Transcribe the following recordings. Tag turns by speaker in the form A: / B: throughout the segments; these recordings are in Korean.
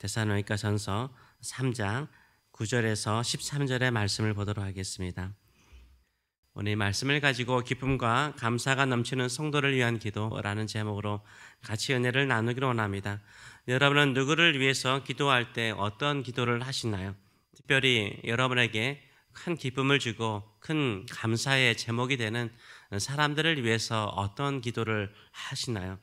A: 데살로니가전서 3장 9절에서 13절의 말씀을 보도록 하겠습니다. 오늘 이 말씀을 가지고 기쁨과 감사가 넘치는 성도를 위한 기도라는 제목으로 같이 은혜를 나누기로 원합니다. 여러분은 누구를 위해서 기도할 때 어떤 기도를 하시나요? 특별히 여러분에게 큰 기쁨을 주고 큰 감사의 제목이 되는 사람들을 위해서 어떤 기도를 하시나요?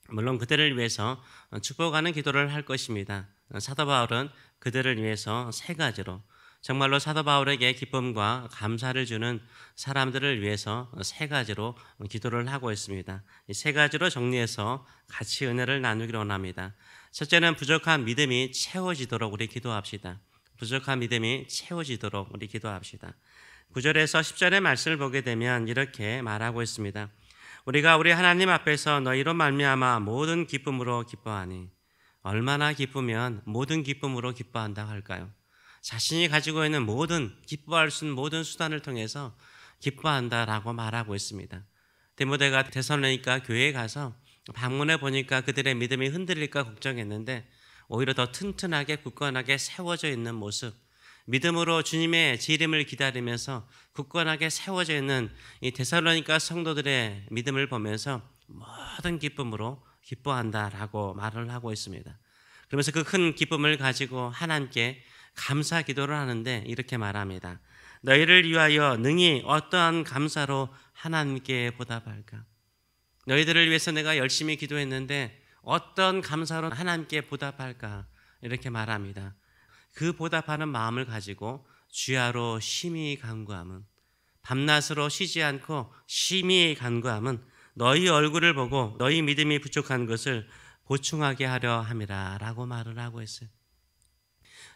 A: 물론 그들을 위해서 축복하는 기도를 할 것입니다. 사도 바울은 그들을 위해서 세 가지로 정말로 사도 바울에게 기쁨과 감사를 주는 사람들을 위해서 세 가지로 기도를 하고 있습니다. 이 세 가지로 정리해서 같이 은혜를 나누기로 원합니다. 첫째는 부족한 믿음이 채워지도록 우리 기도합시다. 부족한 믿음이 채워지도록 우리 기도합시다. 9절에서 10절의 말씀을 보게 되면 이렇게 말하고 있습니다. 우리가 우리 하나님 앞에서 너희로 말미암아 모든 기쁨으로 기뻐하니. 얼마나 기쁘면 모든 기쁨으로 기뻐한다고 할까요? 자신이 가지고 있는 모든 기뻐할 수 있는 모든 수단을 통해서 기뻐한다라고 말하고 있습니다. 디모데가 데살로니가 교회에 가서 방문해 보니까 그들의 믿음이 흔들릴까 걱정했는데 오히려 더 튼튼하게 굳건하게 세워져 있는 모습, 믿음으로 주님의 재림을 기다리면서 굳건하게 세워져 있는 이 데살로니가 성도들의 믿음을 보면서 모든 기쁨으로 기뻐한다라고 말을 하고 있습니다. 그러면서 그 큰 기쁨을 가지고 하나님께 감사 기도를 하는데 이렇게 말합니다. 너희를 위하여 능히 어떠한 감사로 하나님께 보답할까? 너희들을 위해서 내가 열심히 기도했는데 어떤 감사로 하나님께 보답할까? 이렇게 말합니다. 그 보답하는 마음을 가지고 주야로 심히 간구함은, 밤낮으로 쉬지 않고 심히 간구함은 너희 얼굴을 보고 너희 믿음이 부족한 것을 보충하게 하려 함이라 라고 말을 하고 있어요.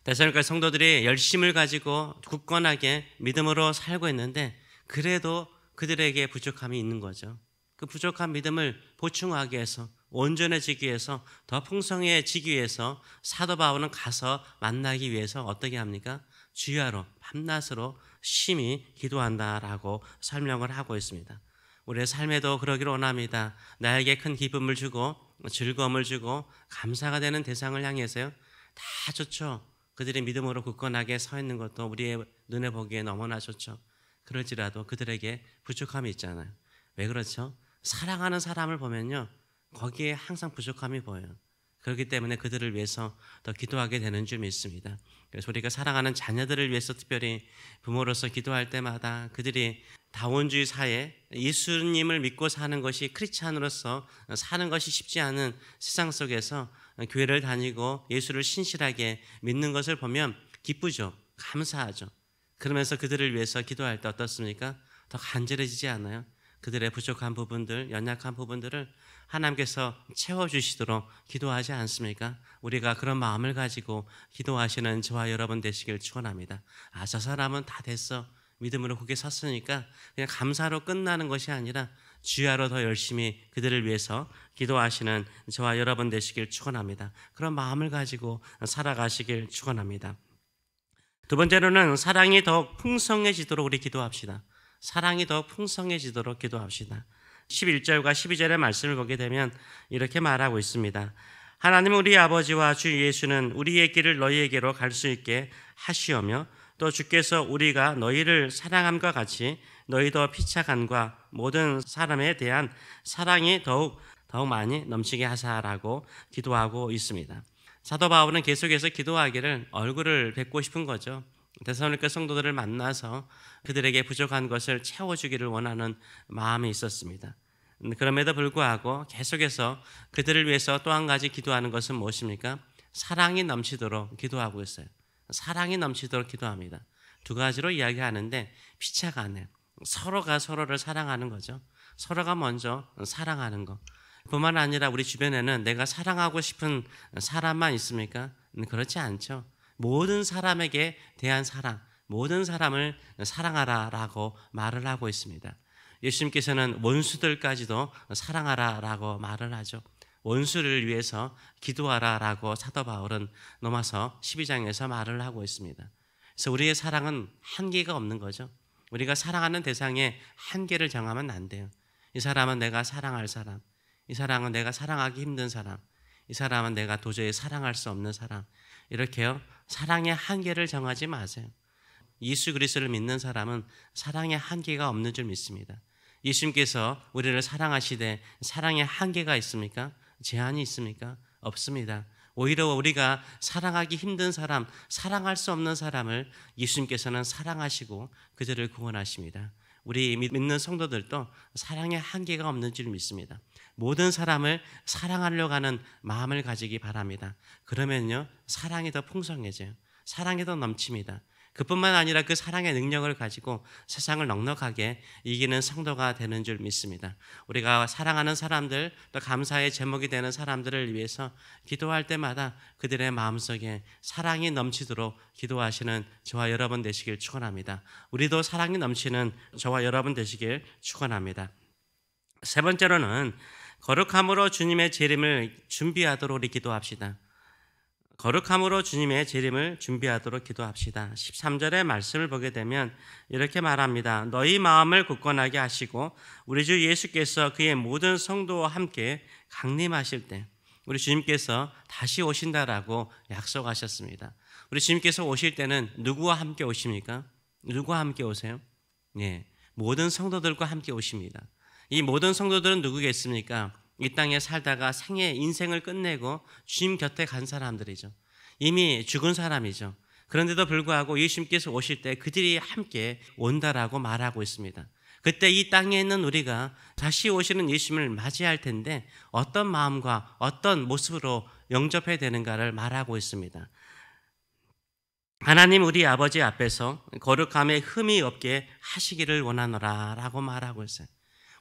A: 데살로니가 성도들이 열심을 가지고 굳건하게 믿음으로 살고 있는데 그래도 그들에게 부족함이 있는 거죠. 그 부족한 믿음을 보충하기 위해서, 온전해지기 위해서, 더 풍성해지기 위해서 사도 바울은 가서 만나기 위해서 어떻게 합니까? 주야로 밤낮으로 심히 기도한다라고 설명을 하고 있습니다. 우리의 삶에도 그러기를 원합니다. 나에게 큰 기쁨을 주고 즐거움을 주고 감사가 되는 대상을 향해서요. 다 좋죠. 그들이 믿음으로 굳건하게 서 있는 것도 우리의 눈에 보기에 너무나 좋죠. 그럴지라도 그들에게 부족함이 있잖아요. 왜 그렇죠? 사랑하는 사람을 보면요. 거기에 항상 부족함이 보여요. 그렇기 때문에 그들을 위해서 더 기도하게 되는 줄 믿습니다. 그래서 우리가 사랑하는 자녀들을 위해서 특별히 부모로서 기도할 때마다 그들이 다원주의 사회, 예수님을 믿고 사는 것이 크리스찬으로서 사는 것이 쉽지 않은 세상 속에서 교회를 다니고 예수를 신실하게 믿는 것을 보면 기쁘죠. 감사하죠. 그러면서 그들을 위해서 기도할 때 어떻습니까? 더 간절해지지 않아요? 그들의 부족한 부분들, 연약한 부분들을 하나님께서 채워주시도록 기도하지 않습니까? 우리가 그런 마음을 가지고 기도하시는 저와 여러분 되시길 축원합니다. 저 사람은 다 됐어. 믿음으로 굳게 섰으니까 그냥 감사로 끝나는 것이 아니라 주야로 더 열심히 그들을 위해서 기도하시는 저와 여러분 되시길 축원합니다. 그런 마음을 가지고 살아가시길 축원합니다. 두 번째로는 사랑이 더욱 풍성해지도록 우리 기도합시다. 사랑이 더 풍성해지도록 기도합시다. 11절과 12절의 말씀을 보게 되면 이렇게 말하고 있습니다. 하나님 우리 아버지와 주 예수는 우리의 길을 너희에게로 갈 수 있게 하시오며 또 주께서 우리가 너희를 사랑함과 같이 너희도 피차간과 모든 사람에 대한 사랑이 더욱 많이 넘치게 하사라고 기도하고 있습니다. 사도 바울은 계속해서 기도하기를 얼굴을 뵙고 싶은 거죠. 데살로니가 성도들을 만나서 그들에게 부족한 것을 채워주기를 원하는 마음이 있었습니다. 그럼에도 불구하고 계속해서 그들을 위해서 또 한 가지 기도하는 것은 무엇입니까? 사랑이 넘치도록 기도하고 있어요. 사랑이 넘치도록 기도합니다. 두 가지로 이야기하는데 피차간에 서로가 서로를 사랑하는 거죠. 서로가 먼저 사랑하는 것. 뿐만 아니라 우리 주변에는 내가 사랑하고 싶은 사람만 있습니까? 그렇지 않죠. 모든 사람에게 대한 사랑, 모든 사람을 사랑하라라고 말을 하고 있습니다. 예수님께서는 원수들까지도 사랑하라라고 말을 하죠. 원수를 위해서 기도하라라고 사도 바울은 로마서 12장에서 말을 하고 있습니다. 그래서 우리의 사랑은 한계가 없는 거죠. 우리가 사랑하는 대상에 한계를 정하면 안 돼요. 이 사람은 내가 사랑할 사람, 이 사람은 내가 사랑하기 힘든 사람, 이 사람은 내가 도저히 사랑할 수 없는 사람. 이렇게요. 사랑의 한계를 정하지 마세요. 예수 그리스도를 믿는 사람은 사랑의 한계가 없는 줄 믿습니다. 예수님께서 우리를 사랑하시되 사랑의 한계가 있습니까? 제한이 있습니까? 없습니다. 오히려 우리가 사랑하기 힘든 사람, 사랑할 수 없는 사람을 예수님께서는 사랑하시고 그들을 구원하십니다. 우리 믿는 성도들도 사랑의 한계가 없는 줄 믿습니다. 모든 사람을 사랑하려고 하는 마음을 가지기 바랍니다. 그러면요, 사랑이 더 풍성해져요. 사랑이 더 넘칩니다. 그뿐만 아니라 그 사랑의 능력을 가지고 세상을 넉넉하게 이기는 성도가 되는 줄 믿습니다. 우리가 사랑하는 사람들, 또 감사의 제목이 되는 사람들을 위해서 기도할 때마다 그들의 마음속에 사랑이 넘치도록 기도하시는 저와 여러분 되시길 축원합니다. 우리도 사랑이 넘치는 저와 여러분 되시길 축원합니다. 세 번째로는 거룩함으로 주님의 재림을 준비하도록 우리 기도합시다. 거룩함으로 주님의 재림을 준비하도록 기도합시다. 13절의 말씀을 보게 되면 이렇게 말합니다. 너희 마음을 굳건하게 하시고 우리 주 예수께서 그의 모든 성도와 함께 강림하실 때, 우리 주님께서 다시 오신다라고 약속하셨습니다. 우리 주님께서 오실 때는 누구와 함께 오십니까? 누구와 함께 오세요? 네, 모든 성도들과 함께 오십니다. 이 모든 성도들은 누구겠습니까? 이 땅에 살다가 생애 인생을 끝내고 주님 곁에 간 사람들이죠. 이미 죽은 사람이죠. 그런데도 불구하고 예수님께서 오실 때 그들이 함께 온다라고 말하고 있습니다. 그때 이 땅에 있는 우리가 다시 오시는 예수님을 맞이할 텐데 어떤 마음과 어떤 모습으로 영접해야 되는가를 말하고 있습니다. 하나님 우리 아버지 앞에서 거룩함에 흠이 없게 하시기를 원하노라 라고 말하고 있어요.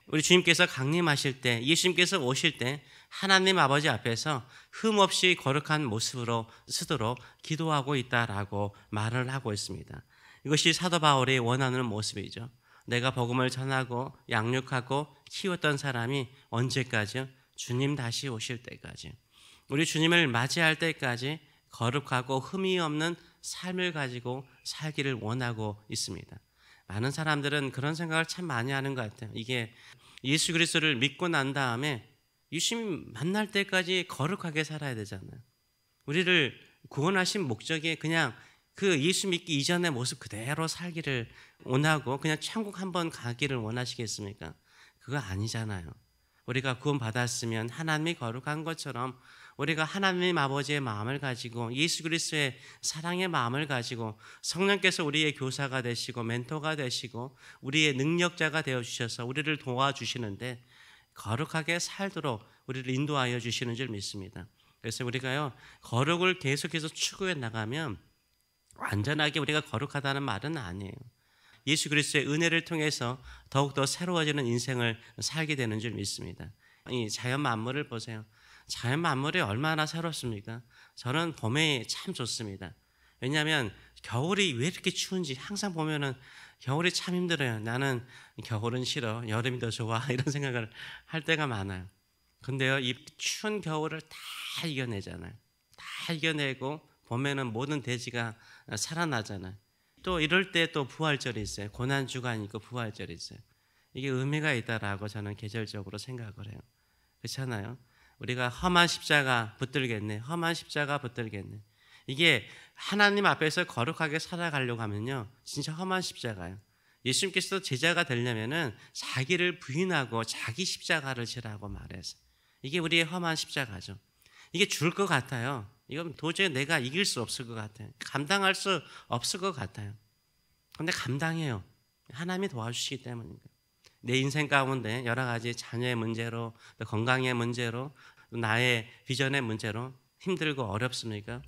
A: 우리 주님께서 강림하실 때, 예수님께서 오실 때 하나님 아버지 앞에서 흠없이 거룩한 모습으로 쓰도록 기도하고 있다라고 말을 하고 있습니다. 이것이 사도 바울이 원하는 모습이죠. 내가 복음을 전하고 양육하고 키웠던 사람이 언제까지요? 주님 다시 오실 때까지. 우리 주님을 맞이할 때까지 거룩하고 흠이 없는 삶을 가지고 살기를 원하고 있습니다. 많은 사람들은 그런 생각을 참 많이 하는 것 같아요. 이게 예수 그리스도를 믿고 난 다음에 예수님 만날 때까지 거룩하게 살아야 되잖아요. 우리를 구원하신 목적이 그냥 그 예수 믿기 이전의 모습 그대로 살기를 원하고 그냥 천국 한번 가기를 원하시겠습니까? 그거 아니잖아요. 우리가 구원받았으면 하나님이 거룩한 것처럼 우리가 하나님 아버지의 마음을 가지고 예수 그리스도의 사랑의 마음을 가지고 성령께서 우리의 교사가 되시고 멘토가 되시고 우리의 능력자가 되어주셔서 우리를 도와주시는데 거룩하게 살도록 우리를 인도하여 주시는 줄 믿습니다. 그래서 우리가요, 거룩을 계속해서 추구해 나가면 완전하게 우리가 거룩하다는 말은 아니에요. 예수 그리스도의 은혜를 통해서 더욱더 새로워지는 인생을 살게 되는 줄 믿습니다. 이 자연 만물을 보세요. 자연 만물이 얼마나 새롭습니까? 저는 봄에 참 좋습니다. 왜냐하면 겨울이 왜 이렇게 추운지 항상 보면은 겨울이 참 힘들어요. 나는 겨울은 싫어, 여름이 더 좋아 이런 생각을 할 때가 많아요. 근데요, 이 추운 겨울을 다 이겨내잖아요. 다 이겨내고 봄에는 모든 대지가 살아나잖아요. 또 이럴 때 또 부활절이 있어요. 고난주간이 있고 부활절이 있어요. 이게 의미가 있다라고 저는 계절적으로 생각을 해요. 그렇잖아요. 우리가 험한 십자가 붙들겠네. 험한 십자가 붙들겠네. 이게 하나님 앞에서 거룩하게 살아가려고 하면요, 진짜 험한 십자가예요. 예수님께서도 제자가 되려면은 자기를 부인하고 자기 십자가를 지라고 말해서 이게 우리의 험한 십자가죠. 이게 줄 것 같아요. 이건 도저히 내가 이길 수 없을 것 같아요. 감당할 수 없을 것 같아요. 그런데 감당해요. 하나님이 도와주시기 때문입니다. 내 인생 가운데 여러 가지 자녀의 문제로, 또 건강의 문제로, 또 나의 비전의 문제로 힘들고 어렵습니까?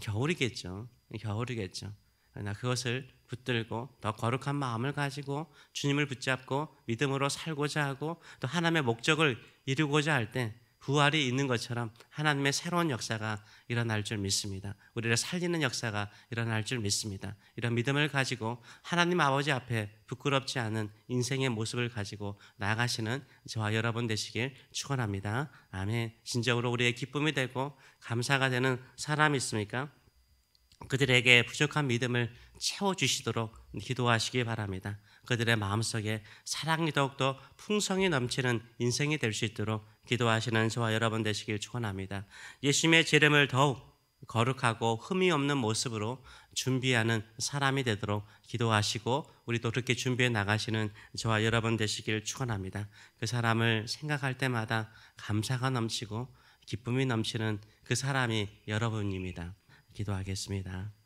A: 겨울이겠죠. 겨울이겠죠. 그러나 그것을 붙들고 더 거룩한 마음을 가지고 주님을 붙잡고 믿음으로 살고자 하고 또 하나님의 목적을 이루고자 할 때 부활이 있는 것처럼 하나님의 새로운 역사가 일어날 줄 믿습니다. 우리를 살리는 역사가 일어날 줄 믿습니다. 이런 믿음을 가지고 하나님 아버지 앞에 부끄럽지 않은 인생의 모습을 가지고 나아가시는 저와 여러분 되시길 축원합니다. 아멘. 진정으로 우리의 기쁨이 되고 감사가 되는 사람이 있습니까? 그들에게 부족한 믿음을 채워주시도록 기도하시기 바랍니다. 그들의 마음속에 사랑이 더욱더 풍성히 넘치는 인생이 될 수 있도록 기도하시는 저와 여러분 되시길 축원합니다. 예수님의 제 이름을 더욱 거룩하고 흠이 없는 모습으로 준비하는 사람이 되도록 기도하시고 우리도 그렇게 준비해 나가시는 저와 여러분 되시길 축원합니다. 그 사람을 생각할 때마다 감사가 넘치고 기쁨이 넘치는 그 사람이 여러분입니다. 기도하겠습니다.